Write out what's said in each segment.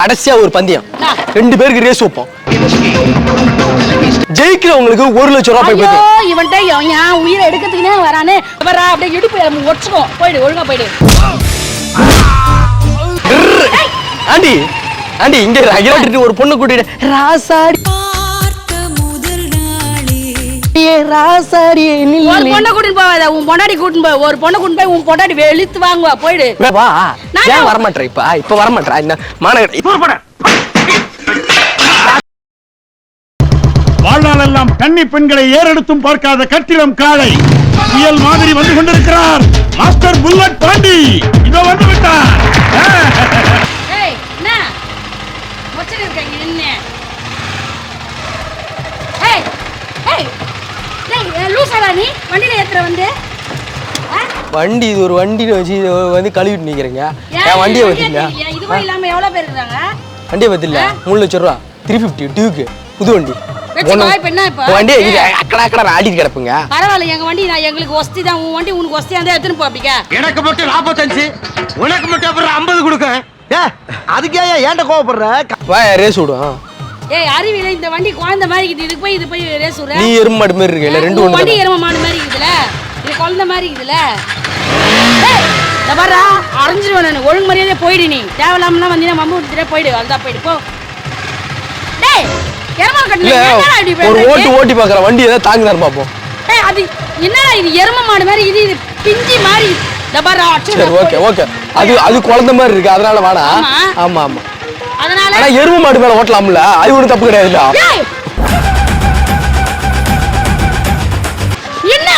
கடைசியா ஒரு பந்தயம் 2 பேருக்கு ரேஸ் வைப்போம். ஜெயிக்கிறவங்களுக்கு 1 லட்சம் ரூபாய் போய் ஐயோ இவன்ட்ட என் உயிரை எடுக்கிறதுக்குனே வரானே. வரா அப்படியே இடுப்பு ஒடிச்சுக்கோ. போயிடு ஒழுங்கா போயிடு. ஆண்டி ஆண்டி இங்க அகிலாட்டிட்டு ஒரு பொண்ணு கூட்டிட்டு ராசாடி ராசாடி ஒரு பொண்ணை கூட்டிட்டு போவாத, உன் பொண்டாடி கூட்டிட்டு போய் ஒரு பொண்ணை கூட்டிட்டு போய் உன் பொண்டாடி வெளுத்து வாங்குவா. போயிடு. வா ஏன் வர மாட்டேற இப்ப வர மாட்டேறா என்ன மாநகர வாழ்நாளெல்லாம் கன்னி பெண்களை ஏறெடுத்தும் பார்க்காத கட்டிடம் காளை புயல் மாதிரி வந்து கொண்டிருக்கிறார் மாஸ்டர் புல்லட் பாண்டி. இதோ வந்து விட்டார். ஏய் என்ன மொச்சல இருக்கீங்க என்ன? ஏய் ஏய் டேய் லூசடா நீ வண்டில ஏத்துற வந்து. வண்டி இது ஒரு வண்டியில வச்சு வந்து கழுவிட்டு நிக்கிறீங்க. என் வண்டியை வச்சிங்க. இதுவா இல்லாம எவ்வளவு பேர் இருக்காங்க? வண்டியை பத்தில 3 லட்சம் ரூபாய் 350 டியூக்கு புது வண்டி. வண்டி அக்கடா அக்கடா ஆடிட்டு கிடப்புங்க. பரவாயில்ல எங்க வண்டி நான் எங்களுக்கு வசதி தான். உன் வண்டி உனக்கு வசதியா இருந்தா எடுத்துன்னு போப்பிக்க. எனக்கு மட்டும் 45 உனக்கு மட்டும் அப்புறம் 50 கொடுக்க. அதுக்கே ஏன்ட கோவப்படுற? வா ரேஸ் விடும். ஏய் அறிவில இந்த வண்டி குழந்தை மாதிரி இருக்குது. இது போய் ரேஸ் விடுற. நீ எருமை மாடு மாதிரி இருக்கல ரெண்டு ஒண்ணு. வண்டி எருமை மாடு மாதிரி இருக்குதுல. இது குழந்தை மாதிரி இருக்குதுல. ஏய் தபரா அரைஞ்சிருவேன் நான். ஒழுங்கு மரியாதை போயிடு நீ. தேவலாமலாம் வந்தினா மம்மு விட்டுட்டே போயிடு. அதான் போயிடு போ. டேய் எருமை கட்டல என்னடா இப்படி ஒரு ஓட்டி பார்க்கற வண்டி ஏதா தாங்குறாரு பாப்போம். ஏய் அது என்னடா இது எருமை மாடு மாதிரி இது பிஞ்சி மாதிரி தபரா. சரி ஓகே அது குழந்தை மாதிரி இருக்கு அதனால வாடா. ஆமா அதனால ஆனா எருமை மாடு மேல ஓட்டலாம்ல. அது ஒண்ணும் தப்பு கிடையாதுடா. என்னடா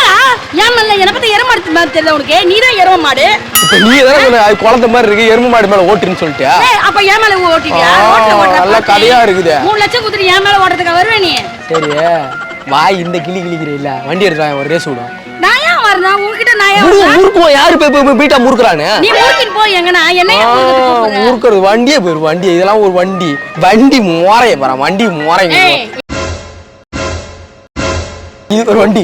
ஏமல்ல என்ன பத்தி எருமை மாடு தெரியல உனக்கு? நீதான் எருமை மாடு. இப்ப நீ எதனா சொன்ன அது குழந்தை மாதிரி இருக்கு எருமை மாடு மேல ஓட்டுன்னு சொல்லிட்டியா? அப்ப ஏன் மேல ஓட்டிட்டியா? ரோட்ல ஓட்ற நல்ல கதையா இருக்குது. 3 லட்சம் குடுத்து ஏன் மேல ஓட்டறதுக்கு வருவே நீ? சரி வாய் இந்த கிளிக்கிற இல்ல வண்டி எடுத்து ஒரு ரேஸ் விடும். நான் ஏன் வரணும் உன்கிட்ட? நான் ஏன் வரணும்? ஊருக்கு யாரு போய் பீட்டா முறுக்குறானே? நீ ஊர்க்கிட்டு போய் எங்கனா என்னைய ஊர்க்குறது வண்டியே போயிரு. வண்டி இதெல்லாம் ஒரு வண்டி மோரைய பாரு. வண்டி மோரைங்க இது ஒரு வண்டி.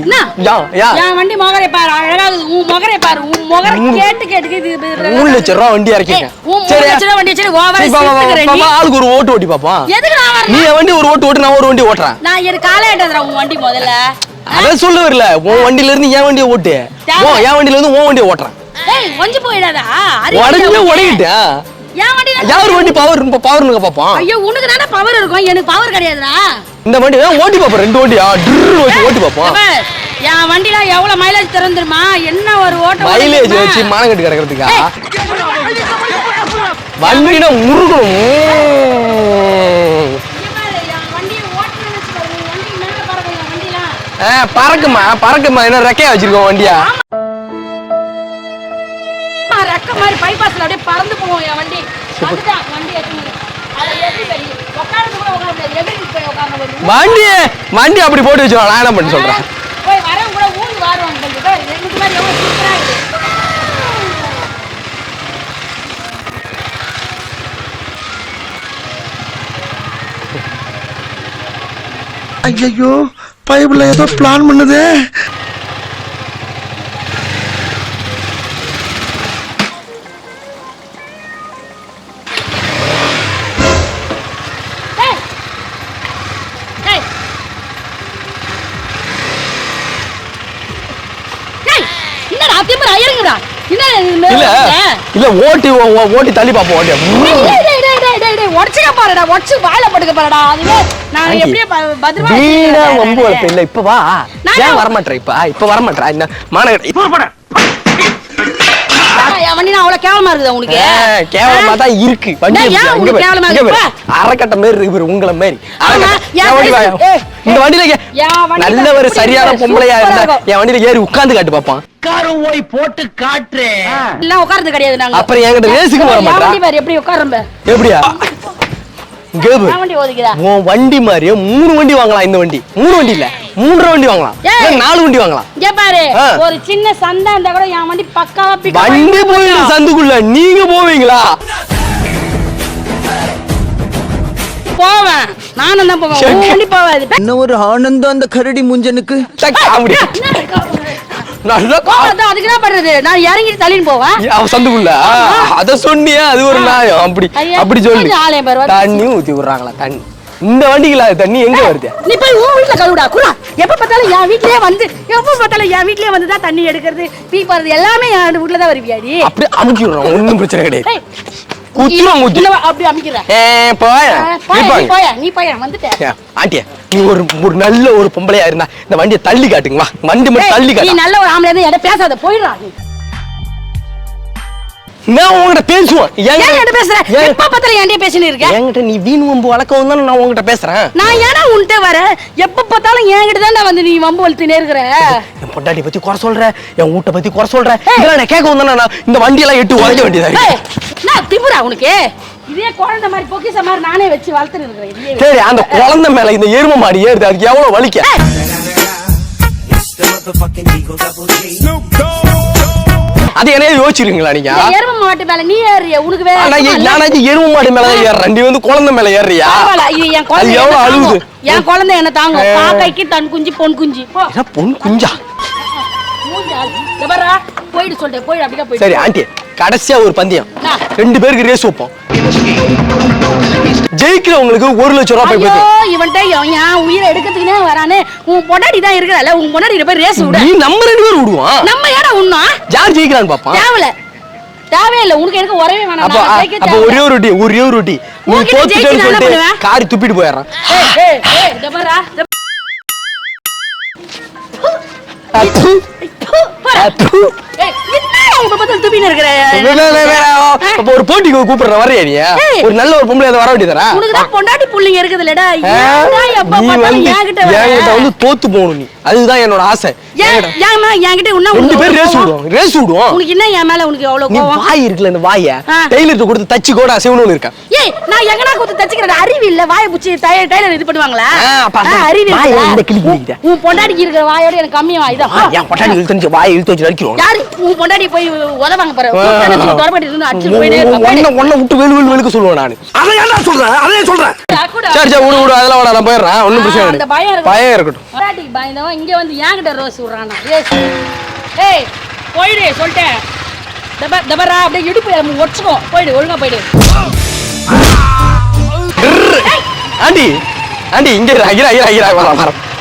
என் வண்டி மொகரை பாரு அழகா இருக்குது. உன் மொகரை பாரு. உன் மொகரை கேட்டு இது 3 லட்சம் ரூபாய் வண்டி இறக்கிங்க. உன் 3 லட்சம் ரூபாய் வண்டி சரி ஓவரா சிரிக்கிறே நீ. ஆளுக்கு ஒரு ஓட்டு ஓட்டி பாப்போம். எதுக்கு நான் வரணும்? நீ வண்டி ஒரு ஓட்டு நான் ஒரு வண்டி ஓட்றேன். நான் எனக்கு காலை ஏட்டறேன் உன் வண்டி முதல்ல. அத சொல்ல வரல. உன் வண்டில இருந்து என் வண்டியை ஓட்டு. என் வண்டில இருந்து உன் வண்டியை ஓட்றேன். ஏய் கொஞ்சம் போயிடாதா? உடனே உடையிட்டே. என் வண்டி யார் வண்டி பவர்னுங்க பாப்போம். ஐயோ உனக்கு தான பவர் இருக்கும். எனக்கு பவர் கிடையாதுடா. இந்த வண்டி ஓட்டி பாப்போம். 2 வண்டியா ஓட்டி பாப்போம். என் வண்டில எவ்வளவு மைலேஜ் தருந்துருமா? என்ன ஒரு ஓட்ட மைலேஜ் வச்சு மானங்கட்டி கிடக்கிறதுக்கா? வண்டினா முருகணும். பறக்குமா என்ன ரெக்கையா வச்சிருக்கோம் வண்டியா? ரெக்க மாதிரி பைபாஸ்ல அப்படியே பறந்து போவோம் என் வண்டி. அதுதான் வண்டி ஏத்துறது. அத ஏத்தி வெளிய உட்கார்ந்து கூட உட்கார முடியாது. எதிரி போய் உட்கார்ந்து வண்டி அப்படி போட்டு வச்சிரலாம். நான் என்ன பண்ண சொல்றேன்? போய் வரவங்க கூட ஊந்து வாருவாங்க. எனக்கு மாதிரி எவ்வளவு சூப்பரா இருக்கு. ஐயோ பைபிள்ல ஏதோ பிளான் பண்ணுதே. இல்ல ஓட்டி தள்ளி பாப்போம். உடச்சுக்க பாருடா. உடச்சு வாயில போட்டுக்க பாருடா. அதுவே நான் எப்படியே பத்திரமா வீணா வம்பு வளர்ப்ப இல்ல. இப்ப வா. ஏன் வர மாட்டேற? இப்ப வர மாட்டேற என்ன மாநகர என் வண்டி நான் அவ்வளவு கேவலமா இருக்குதா உனக்கு? கேவலமா தான் இருக்கு வண்டி. அரைக்கட்ட மாதிரி இருக்கு உங்கள மாதிரி. இந்த வண்டியில நல்ல ஒரு சரியான பொம்பளையா இருந்தா என் வண்டியில ஏறி உட்கார்ந்து காட்டு பாப்பான். காரம் ஓடி போட்டு காட்டுறேன். எல்லாம் உட்கார்ந்து கிடையாது நாங்க. அப்புறம் என்கிட்ட ரேஸுக்கு வர மாட்டா? வண்டி பாரு எப்படி உட்காரும்ப. எப்படியா? வண்டி ஓதிக்குதா? உன் வண்டி மாதிரியே 3 வண்டி வாங்கலாம். இந்த வண்டி 3 வண்டி இல்ல 3 வண்டி வாங்கலாம். 4 வண்டி வாங்கலாம். இங்க பாரு ஒரு சின்ன சந்தா இருந்தா கூட என் வண்டி பக்காவா பிக் வண்டி போயிடு சந்துக்குள்ள. நீங்க போவீங்களா? போவேன். நானும் தான் போவேன். வண்டி போவாது. என்ன ஒரு ஆனந்தம் அந்த கரடி முஞ்சனுக்கு. நல்லா அதுக்கு என்ன பண்றது? நான் இறங்கிட்டு தள்ளின்னு போவேன். அவன் சந்துக்குள்ள அத சொன்னியா? அது ஒரு நியாயம். அப்படி சொல்லு. தண்ணி ஊத்தி விடுறாங்களா? தண்ணி இந்த வண்டிக்குல தண்ணி எங்க வருது? நீ போய் உன் வீட்டுல கழுவுடா குரா. எப்ப பார்த்தாலும் என் வீட்லயே வந்து தான் தண்ணி எடுக்கிறது, பீ போறது எல்லாமே என் வீட்டுல தான் வருவியாடி. அப்படியே அமுக்கி விடுறோம், ஒண்ணும் பிரச்சனை கிடையாது. குத்துறோம் குத்தி அப்படி அமுக்கிறேன். நீ போய வந்துட்ட. ஆண்டியா, நீ ஒரு நல்ல ஒரு பொம்பளையா இருந்தா இந்த வண்டியை தள்ளி காட்டுங்க. வா, வண்டி மட்டும் தள்ளி காட்டு. நீ நல்ல ஒரு ஆம்பளை இருந்தா என்கிட்ட பேசாத, போயிடுறா. நான் உங்ககிட்ட பேசுவேன். என்கிட்ட பேசுற? எப்ப பார்த்தாலும் என்கிட்ட பேசிட்டு இருக்க. என்கிட்ட நீ வீண் வம்பு வளர்க்கவும் தானே நான் உங்ககிட்ட பேசுறேன். நான் ஏன்னா உன்கிட்ட வரேன்? எப்ப பார்த்தாலும் என்கிட்ட தான் வந்து நீ வம்பு வளர்த்துனே இருக்கிற. என் பொண்டாட்டி பத்தி குறை சொல்ற, என் வீட்டை பத்தி குறை சொல்ற. இதெல்லாம் நான் கேட்கவும் தானே நான் இந்த வண்டியெல்லாம் எட்டு உடைக்க வேண்டியதா இருக்கு. நான் திமுறா உனக்கு? இதே குழந்தை மாதிரி பொக்கிஷ மாதிரி நானே வச்சு வளர்த்துட்டு இருக்கிறேன். சரி, அந்த குழந்தை மேல இந்த எரும மாடி ஏறுது, அதுக்கு எவ்வளவு வலிக்க? அது என்ன யோசிச்சிருக்கீங்களா நீங்க? எரும மாட்டு மேல நீ ஏறிய உனக்கு வேற. நானாச்சு எரும மாடு மேல ஏறுறேன், நீ வந்து குழந்தை மேல ஏறியா? இது என் குழந்தை எவ்வளவு அழுகுது. என் குழந்தை என்ன தாங்கும்? காக்கைக்கு தன் குஞ்சு பொன் குஞ்சு. பொன் குஞ்சா? போயிடு சொல்லிட்டு போயிடு. அப்படியே போயிடு. சரி ஆண்டி, கடைசியா ஒரு பந்தயம், 2 பேருக்கு ரேஸ் வைப்போம். ஜெயிக்கிறவங்களுக்கு 1 லட்சம் ரூபாய் பரிசு. இவன்ட்ட என் உயிரை எடுக்கிறதுக்குனே வரானே. உன் பொண்டாடி தான் இருக்கறல, உன் பொண்டாடி போய் ரேஸ் விடு. நீ நம்ம 2 பேர் விடுவோம். நம்ம ஏடா உண்ணா? யார் ஜெயிக்கறான்னு பாப்போம். தேவையில்லை உனக்கு எனக்கு வரவே வேணாம். அப்ப ஒரே ஒரு ரொட்டி நீ தோத்துட்டேன்னு சொல்லிட்டு காரி துப்பிட்டு போயிடுறான். ஏய் டபரா ஒரு போட்டிக்கு கூப்பிடுற வரையா நீ? ஒரு நல்ல ஒரு பொம்பளை வர வேண்டியதா? பொண்டாட்டி புள்ளிங்க இருக்குதுல்லடா, என்கிட்ட வந்து தோத்து போகணும் நீ, அதுதான் என்னோட ஆசை. ரேஸ் விடுவோம். உனக்கு என்ன என் மேல உனக்கு எவ்வளவு கோவம்? வாய் இருக்குல்ல, இந்த வாயை டெய்லருக்கு கொடுத்து தச்சு கூட அசைவணும்னு இருக்கேன். ஏய், நான் எங்கனா கொடுத்து தச்சுக்கிறேன். அறிவு இல்ல, வாயை புடிச்சு டெய்லர் இது பண்ணுவாங்களா? அறிவு இல்ல. உன் பொண்டாட்டிக்கு இருக்கிற வாயோட எனக்கு கம்மியா வாய்தான். என் பொண்டாட்டி இழுத்து வாயை இழுத்து வச்சு அடிக்கிறோம். யாரு உன் பொண்டாட்டி போய் உதவாங்க பாரு. தொடர்பட்டு இருந்து அடிச்சு போயிட்டே ஒன்ன விட்டு வெளுக்கு சொல்லுவேன் நான். அதை ஏன்டா சொல்றேன்? அதே சொல்றேன். சரி சரி, விடு அதெல்லாம் விட, நான் போயிடுறேன். ஒன்னும் பிரச்சனை இல்லை, பயம் இருக்கட்டும். பொண்டாட்டிக்கு பயந்தவன் இங்க வந்து என்கிட்ட ரோஸ் விடுறானா? ஏய் போயிடு சொல்லிட்டேன். தபரா அப்படியே இடுப்பு ஒடிச்சுக்கோ. போயிடு, ஒழுங்கா போயிடு. ஆண்டி இங்க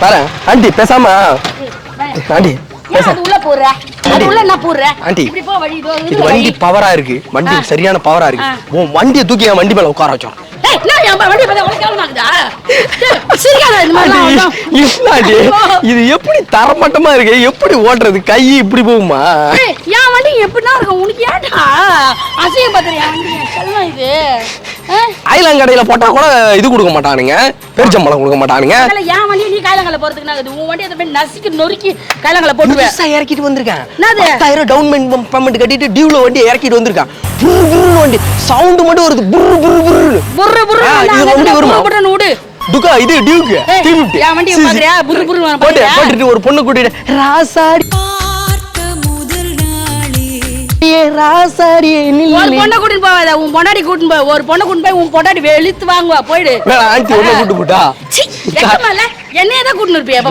வர ஆண்டி பேசாம. ஆண்டி உள்ள போற, உள்ள என்ன போற? ஆண்டி இப்படி போ, வழி இது வண்டி பவரா இருக்கு, வண்டி சரியான பவரா இருக்கு. உன் வண்டியை தூக்கி என் வண்டி மேல உட்கார வச்சோம். ஏய், நான் என் வண்டி மேல உனக்கு கேவலமாக்குதா? சரியாடா இந்த மாதிரி. இது எப்படி தரமட்டமா இருக்கு? எப்படி ஓட்டுறது? கை இப்படி போகுமா? என் வண்டி எப்படின்னா இருக்கும் உனக்கு? ஏன்டா அசியம் பாத்துறியா வண்டி? சொல்லலாம் இது காயிலாங்கடையில போட்டா கூட இது கொடுக்க மாட்டானுங்க, பெருச்சம்பளம் கொடுக்க மாட்டானுங்க. என் வண்டி நீ காயிலாங்கல போறதுக்கு நான் உன் வண்டி அதை நசுக்கி நொறுக்கி காயிலாங்கல போட்டு இறக்கிட்டு வந்திருக்கேன். 10,000 டவுன் பேமெண்ட் கட்டிட்டு டியூல வண்டி இறக்கிட்டு வந்திருக்கான். வண்டி சவுண்ட் மட்டும் வருது, புரு புரு புரு புரு புரு. இது வருமா? டுகா இது டியூக் 350. என் வண்டி பாக்குறியா? புரு புரு போட்டுட்டு ஒரு பொண்ணு கூட்டிட்டு ராசாடி ராசாடி ஒரு பொண்ணை கூட்டிட்டு போவாத, உன் பொண்டாடி கூட்டிட்டு போ. ஒரு பொண்ணை கூட்டிட்டு போய் உன் பொண்டாடி வெளுத்து வாங்குவா. போயிடு. ஆண்டி ஒண்ணு கூட்டு போட்டா என்னையே தான் கூட்டிட்டு இருப்பியா?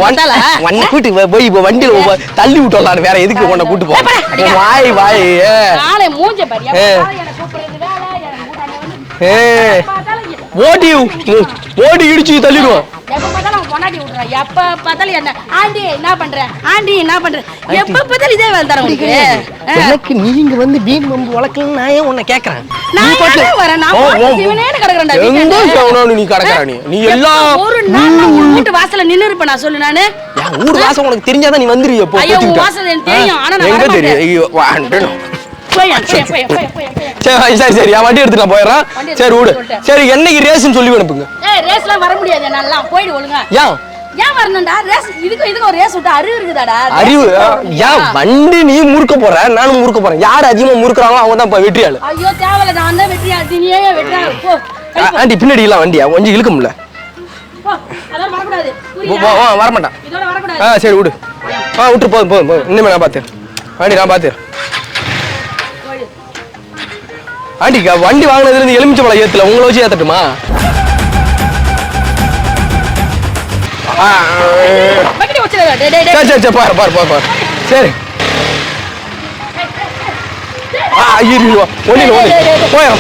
உன்னை கூட்டி போய் இப்ப வண்டியில தள்ளி விட்டோம். வேற எதுக்கு உன்னை கூட்டு போ? வாய் வாய் நாளை மூஞ்ச பாரியா? ஓடி இடிச்சு தள்ளிடுவோம். எப்ப பார்த்தாலும் பொண்டாட்டி விட்டுறான். எப்ப பார்த்தாலும் என்ன ஆண்டி என்ன பண்ற, ஆண்டி என்ன பண்ற, எப்ப பார்த்தாலும் இதே வேலை தர உங்களுக்கு. எனக்கு நீங்க வந்து வீண் வம்பு வளர்க்கலன்னு நான் ஏன் உன்னை கேக்குறேன்? நான் வரேன், நான் சிவனே கிடக்குறேன்டா. நீ கிடக்குற நீ எல்லாம் ஒரு நாள் வீட்டு வாசல்ல நின்னு இருப்ப. நான் சொல்லு, நானு ஊர் வாசல் உனக்கு தெரிஞ்சாதான் நீ வந்துருவிய. ஐயோ வாசல் எனக்கு தெரியும், ஆனா நான் எங்க தெரியும்? சரி சரி, என் வண்டி எடுத்து நான் போயிடுறேன். சரி விடு. சரி, என்னைக்கு ரேஸ்ன்னு சொல்லி அனுப்புங்க. ரேஸ்லாம் வர முடியாது, நல்லா போயிடு ஒழுங்கா. ஏன் வரணும்டா ரேஸ்? இதுக்கு ஒரு ரேஸ் விட்டு அறிவு இருக்குதாடா? அறிவு ஏன்? வண்டி நீ முறுக்க போற, நானும் முறுக்க போறேன். யார் அதிகமா முறுக்குறாங்களோ அவங்க தான் வெற்றியாளு. ஐயோ தேவல, நான் தான் வெற்றியாளு, நீயே வெற்றியாளு. போ ஆண்டி, பின்னாடி எல்லாம் வண்டியா கொஞ்சம் இழுக்க முடியல. அதான் வரக்கூடாது. வர மாட்டான். இதோட வரக்கூடாது. சரி விடு. விட்டு போதும் போதும். இனிமே நான் பாத்து ஆண்டி, நான் பாத்து. ஆண்டி வண்டி வாங்கினதுல இருந்து எலுமிச்சம்பழம் ஏத்துல உங்களை வச்சு ஏத்தட்டுமா? சரி சரி சரி, பாரு பாரு பாரு பாரு. சரி ஐயோ ஒண்ணு போய்